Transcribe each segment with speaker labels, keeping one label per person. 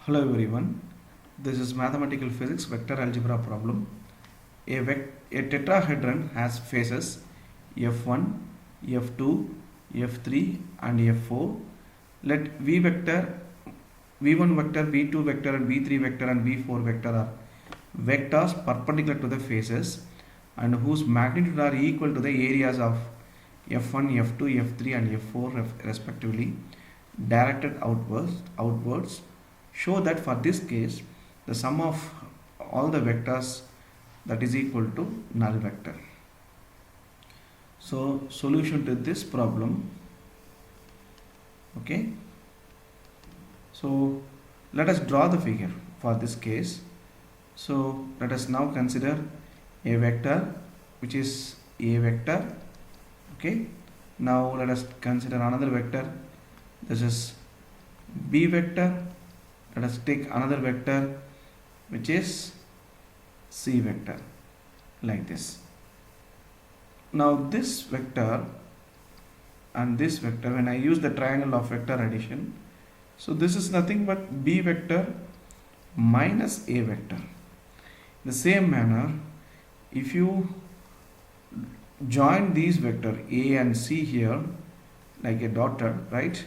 Speaker 1: Hello everyone, this is mathematical physics vector algebra problem. A tetrahedron has faces f1, f2, f3 and f4. Let v vector, v1 vector, v2 vector and v3 vector and v4 vector are vectors perpendicular to the faces and whose magnitude are equal to the areas of f1, f2, f3 and f4 respectively, directed outwards. Show that for this case the sum of all the vectors that is equal to null vector. So solution to this problem. Okay, so let us draw the figure for this case. So let us now consider a vector which is a vector. Okay, now let us consider another vector. This is b vector. Let us take another vector which is c vector, like this. Now this vector and this vector, when I use the triangle of vector addition, so this is nothing but b vector minus a vector. In the same manner, if you join these vector a and c here like a dotted, right?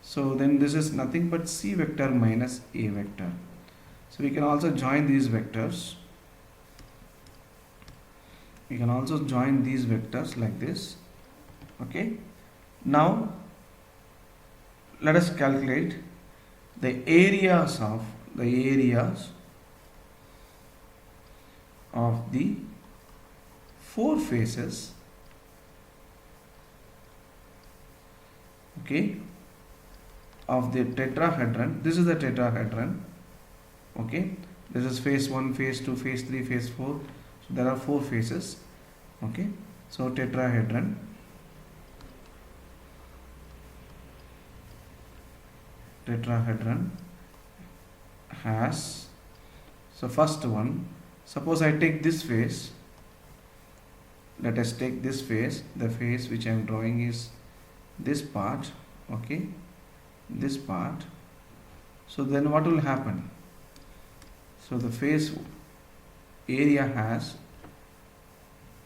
Speaker 1: So then this is nothing but c vector minus a vector. So we can also join these vectors. We can also join these vectors like this. Okay. Now let us calculate the areas of the four faces. Okay, of the tetrahedron. This is the tetrahedron. Okay, this is phase 1, phase 2, phase 3, phase 4. So there are four phases. Okay, so tetrahedron has, so first one, suppose I take this phase. Let us take this phase. The phase which I am drawing is this part. Okay, this part. So then what will happen? So the face area has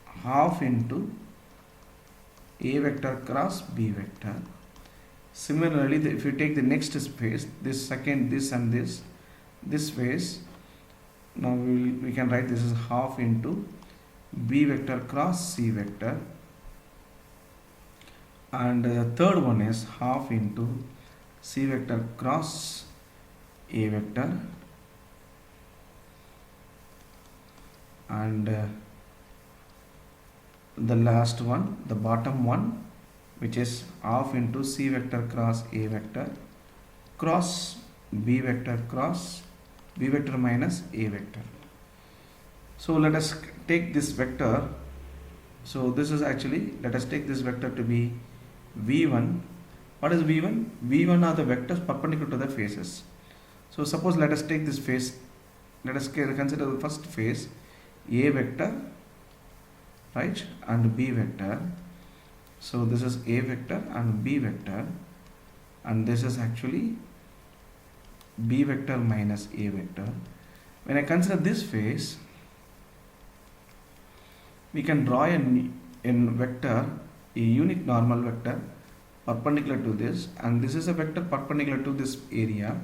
Speaker 1: half into a vector cross b vector. Similarly, if you take the next phase, this second, this and this phase, now we can write this is half into b vector cross c vector, and the third one is half into c vector cross a vector, and the last one, the bottom one, which is half into c vector cross a vector cross b vector minus a vector. So let us take this vector. So this is actually, let us take this vector to be v1. What is v1? v1 are the vectors perpendicular to the faces. So suppose let us take this face. Let us consider the first phase, a vector, right, and b vector. So this is a vector and b vector, and this is actually b vector minus a vector. When I consider this phase, we can draw a vector, a unique normal vector perpendicular to this, and this is a vector perpendicular to this area.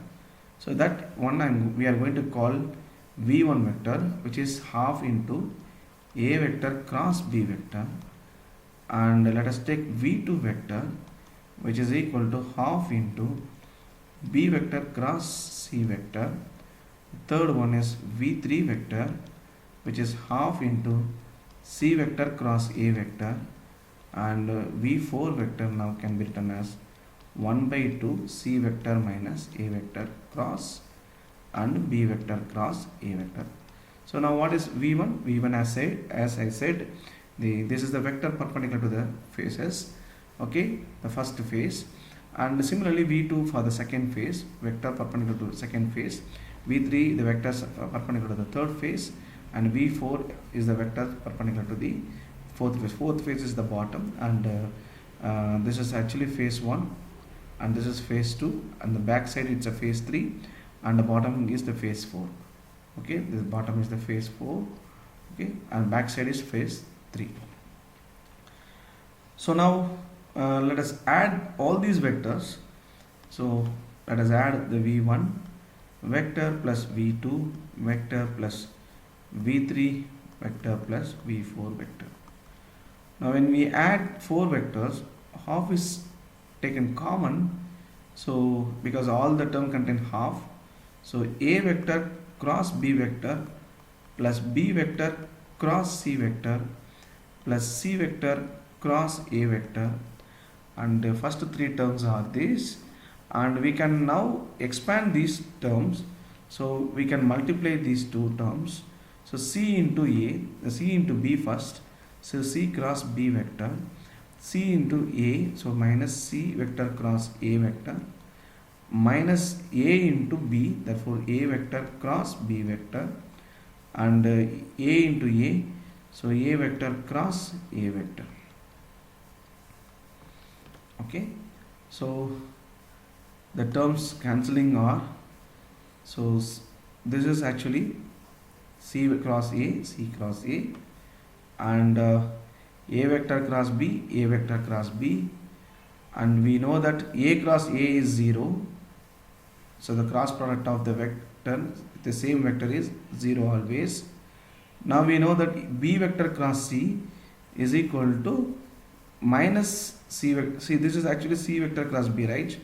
Speaker 1: So that one we are going to call v1 vector, which is half into a vector cross b vector, and let us take v2 vector, which is equal to half into b vector cross c vector. Third one is v3 vector, which is half into c vector cross a vector, and v4 vector now can be written as 1 by 2 c vector minus a vector cross and b vector cross a vector. So now what is v1? v1, as I said, this is the vector perpendicular to the faces. Okay, the first phase. And similarly v2 for the second phase, vector perpendicular to the second phase. v3 the vectors perpendicular to the third phase, and v4 is the vector perpendicular to the fourth phase. Fourth phase is the bottom, and this is actually phase 1, and this is phase 2, and the back side it's a phase 3, and the bottom is the phase 4. Okay, this bottom is the phase 4. Okay, and back side is phase 3. So now let us add all these vectors. So let us add the v1 vector plus v2 vector plus v3 vector plus v4 vector. Now when we add 4 vectors, half is taken common, so because all the term contain half, so a vector cross b vector plus b vector cross c vector plus c vector cross a vector, and the first 3 terms are this, and we can now expand these terms, so we can multiply these 2 terms. So c into a, c into b first, so c cross b vector, c into a, so minus c vector cross a vector, minus a into b, therefore a vector cross b vector, and a into a, so a vector cross a vector. Okay, so the terms cancelling are, so this is actually c cross a, and a vector cross b, a vector cross b, and we know that a cross a is 0, so the cross product of the vector, the same vector, is 0 always. Now we know that b vector cross c is equal to minus c vector. See, this is actually c vector cross b, right?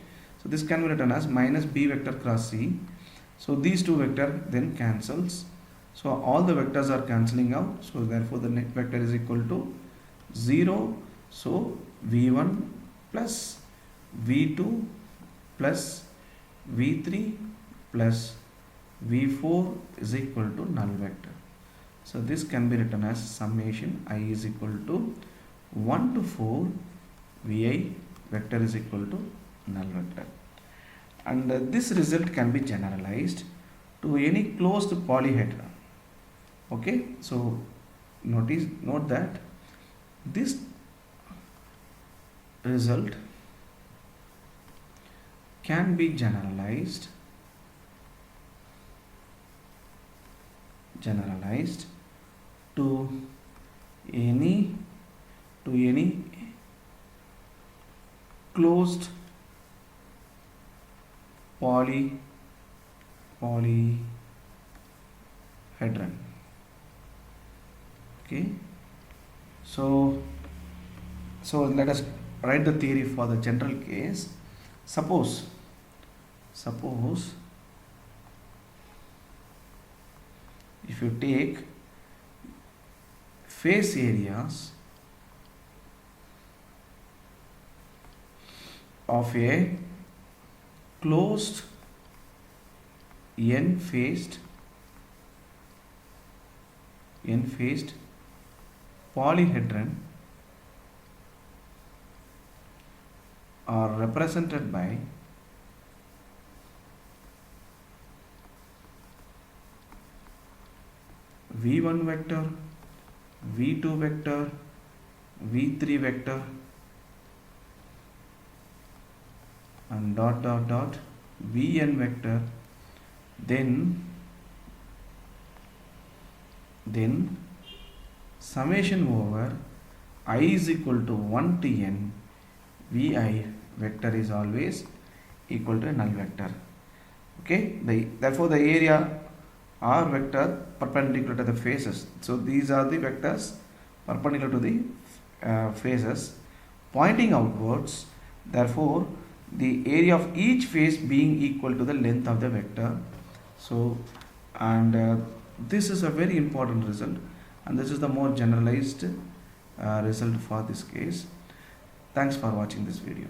Speaker 1: So this can be written as minus b vector cross c. So these 2 vector then cancels. So all the vectors are cancelling out. So therefore the net vector is equal to 0. So v1 plus v2 plus v3 plus v4 is equal to null vector. So this can be written as summation I is equal to 1 to 4 vi vector is equal to null vector. And this result can be generalized to any closed polyhedra. Okay, so note that this result can be generalized to any closed polyhedron. Okay, so let us write the theory for the general case. Suppose if you take face areas of a closed n-faced polyhedron are represented by v1 vector, v2 vector, v3 vector, and dot dot dot vn vector, then summation over I is equal to 1 to n vi vector is always equal to a null vector. Okay, therefore the area R vector perpendicular to the faces. So these are the vectors perpendicular to the faces pointing outwards. Therefore the area of each face being equal to the length of the vector. So and this is a very important result, and this is the more generalized result for this case. Thanks for watching this video.